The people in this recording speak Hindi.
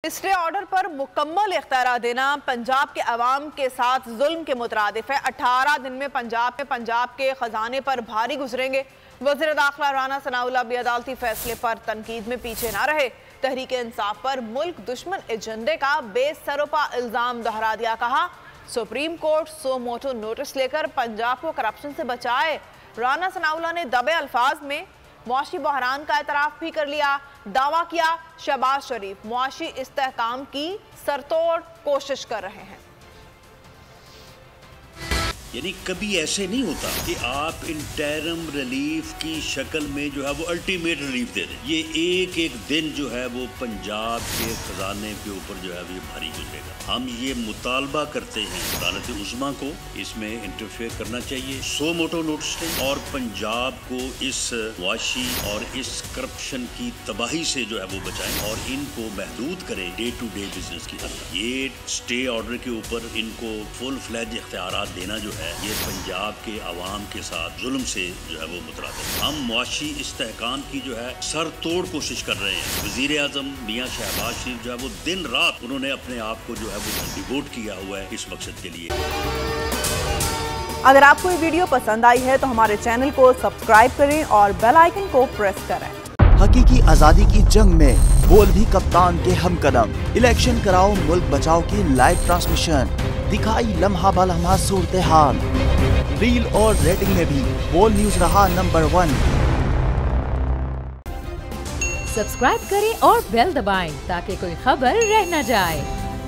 स्टे ऑर्डर पर मुकम्मल इख्तियार देना पंजाब के अवाम के साथ जुल्म के मुतरादिफ है। 18 दिन में पंजाब के खजाने पर भारी गुजरेंगे। वज़ीर दाखिला राना सनाउल्लाह भी अदालती फैसले पर तनकीद में पीछे न रहे। तहरीक इंसाफ पर मुल्क दुश्मन एजेंडे का बेसरोपा इल्जाम दोहरा दिया। कहा सुप्रीम कोर्ट सो मोटो नोटिस लेकर पंजाब को करप्शन से बचाए। राना सनाउल्लाह ने दबे अल्फाज में मुआशी बहरान का एतराफ़ भी कर लिया। दावा किया शहबाज शरीफ मुआशी इस्तेहकाम की सरतोड़ कोशिश कर रहे हैं। यानी कभी ऐसे नहीं होता कि आप इंटरिम रिलीफ की शक्ल में जो है वो अल्टीमेट रिलीफ दे दें। ये एक एक दिन जो है वो पंजाब के खजाने के ऊपर जो है वो भारी गुजरेगा। हम ये मुतालबा करते हैं अदालत उज़्मा को इसमें इंटरफेयर करना चाहिए, सो मोटो नोटिस लें और पंजाब को इस मुआशी और इस करप्शन की तबाही से जो है वो बचाएं और इनको महदूद करें डे टू डे बिजनेस की तरफ। ये स्टे ऑर्डर के ऊपर इनको फुल फ्लैज इख्तियारात देना जो है ये पंजाब के अवाम के साथ जुल्म से जो है वो मुतरादिफ। हम मुआशी इस्तेहकाम की जो है सर तोड़ कोशिश कर रहे हैं। वज़ीर आज़म मियाँ शहबाज शरीफ जो है वो दिन रात उन्होंने अपने आप को जो है वो डिवोट किया हुआ है इस मकसद के लिए। अगर आपको ये वीडियो पसंद आई है तो हमारे चैनल को सब्सक्राइब करें और बेल आइकन को प्रेस करें। हकीकी आजादी की जंग में बोल भी कप्तान के हमकदम। इलेक्शन कराओ मुल्क बचाओ की लाइव ट्रांसमिशन दिखाई लम्हा बलम्हा सूरत हाल। रील और रेटिंग में भी बोल न्यूज रहा नंबर 1। सब्सक्राइब करें और बेल दबाएं ताकि कोई खबर रह न जाए।